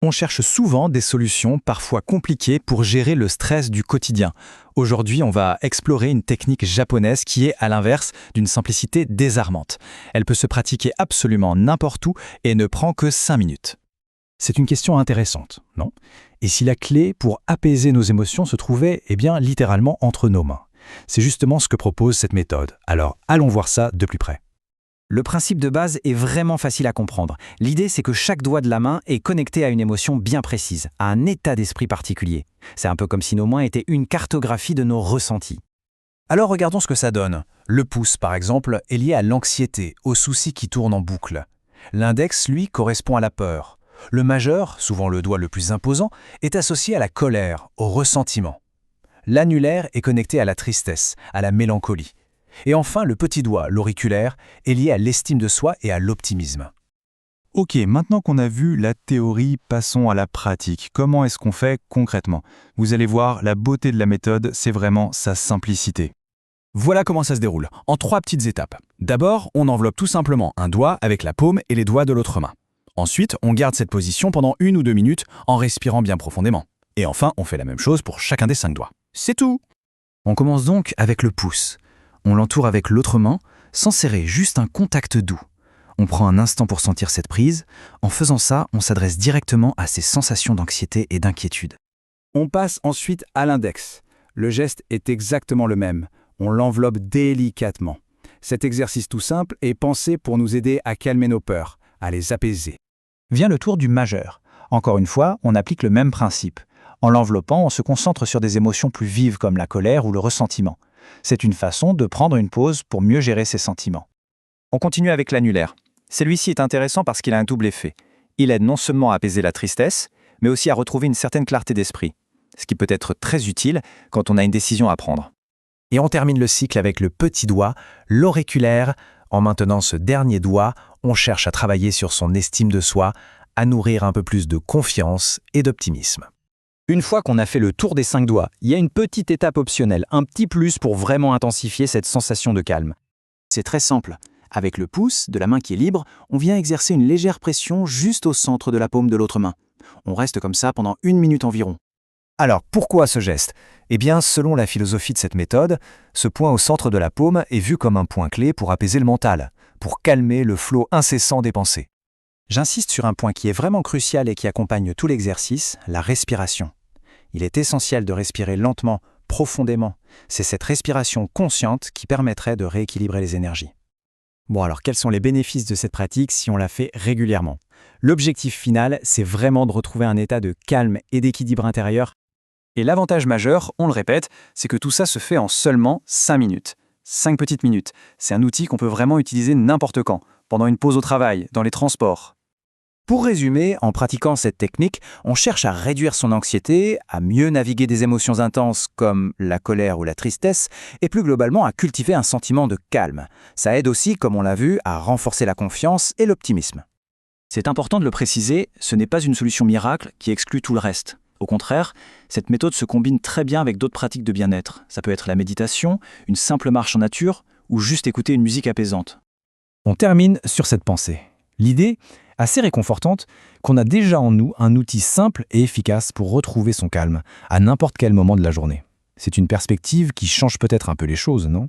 On cherche souvent des solutions parfois compliquées pour gérer le stress du quotidien. Aujourd'hui, on va explorer une technique japonaise qui est, à l'inverse, d'une simplicité désarmante. Elle peut se pratiquer absolument n'importe où et ne prend que 5 minutes. C'est une question intéressante, non? Et si la clé pour apaiser nos émotions se trouvait, littéralement entre nos mains? C'est justement ce que propose cette méthode. Alors, allons voir ça de plus près. Le principe de base est vraiment facile à comprendre. L'idée, c'est que chaque doigt de la main est connecté à une émotion bien précise, à un état d'esprit particulier. C'est un peu comme si nos mains étaient une cartographie de nos ressentis. Alors regardons ce que ça donne. Le pouce, par exemple, est lié à l'anxiété, aux soucis qui tournent en boucle. L'index, lui, correspond à la peur. Le majeur, souvent le doigt le plus imposant, est associé à la colère, au ressentiment. L'annulaire est connecté à la tristesse, à la mélancolie. Et enfin, le petit doigt, l'auriculaire, est lié à l'estime de soi et à l'optimisme. Ok, maintenant qu'on a vu la théorie, passons à la pratique. Comment est-ce qu'on fait concrètement? Vous allez voir, la beauté de la méthode, c'est vraiment sa simplicité. Voilà comment ça se déroule, en 3 petites étapes. D'abord, on enveloppe tout simplement un doigt avec la paume et les doigts de l'autre main. Ensuite, on garde cette position pendant 1 ou 2 minutes en respirant bien profondément. Et enfin, on fait la même chose pour chacun des 5 doigts. C'est tout! On commence donc avec le pouce. On l'entoure avec l'autre main, sans serrer, juste un contact doux. On prend un instant pour sentir cette prise. En faisant ça, on s'adresse directement à ces sensations d'anxiété et d'inquiétude. On passe ensuite à l'index. Le geste est exactement le même. On l'enveloppe délicatement. Cet exercice tout simple est pensé pour nous aider à calmer nos peurs, à les apaiser. Vient le tour du majeur. Encore une fois, on applique le même principe. En l'enveloppant, on se concentre sur des émotions plus vives comme la colère ou le ressentiment. C'est une façon de prendre une pause pour mieux gérer ses sentiments. On continue avec l'annulaire. Celui-ci est intéressant parce qu'il a un double effet. Il aide non seulement à apaiser la tristesse, mais aussi à retrouver une certaine clarté d'esprit, ce qui peut être très utile quand on a une décision à prendre. Et on termine le cycle avec le petit doigt, l'auriculaire. En maintenant ce dernier doigt, on cherche à travailler sur son estime de soi, à nourrir un peu plus de confiance et d'optimisme. Une fois qu'on a fait le tour des 5 doigts, il y a une petite étape optionnelle, un petit plus pour vraiment intensifier cette sensation de calme. C'est très simple. Avec le pouce de la main qui est libre, on vient exercer une légère pression juste au centre de la paume de l'autre main. On reste comme ça pendant 1 minute environ. Alors, pourquoi ce geste? Selon la philosophie de cette méthode, ce point au centre de la paume est vu comme un point clé pour apaiser le mental, pour calmer le flot incessant des pensées. J'insiste sur un point qui est vraiment crucial et qui accompagne tout l'exercice, la respiration. Il est essentiel de respirer lentement, profondément. C'est cette respiration consciente qui permettrait de rééquilibrer les énergies. Bon, alors quels sont les bénéfices de cette pratique si on la fait régulièrement? L'objectif final, c'est vraiment de retrouver un état de calme et d'équilibre intérieur. Et l'avantage majeur, on le répète, c'est que tout ça se fait en seulement 5 minutes. 5 petites minutes. C'est un outil qu'on peut vraiment utiliser n'importe quand, pendant une pause au travail, dans les transports. Pour résumer, en pratiquant cette technique, on cherche à réduire son anxiété, à mieux naviguer des émotions intenses comme la colère ou la tristesse, et plus globalement à cultiver un sentiment de calme. Ça aide aussi, comme on l'a vu, à renforcer la confiance et l'optimisme. C'est important de le préciser, ce n'est pas une solution miracle qui exclut tout le reste. Au contraire, cette méthode se combine très bien avec d'autres pratiques de bien-être. Ça peut être la méditation, une simple marche en nature, ou juste écouter une musique apaisante. On termine sur cette pensée. L'idée, assez réconfortante, qu'on a déjà en nous un outil simple et efficace pour retrouver son calme à n'importe quel moment de la journée. C'est une perspective qui change peut-être un peu les choses, non?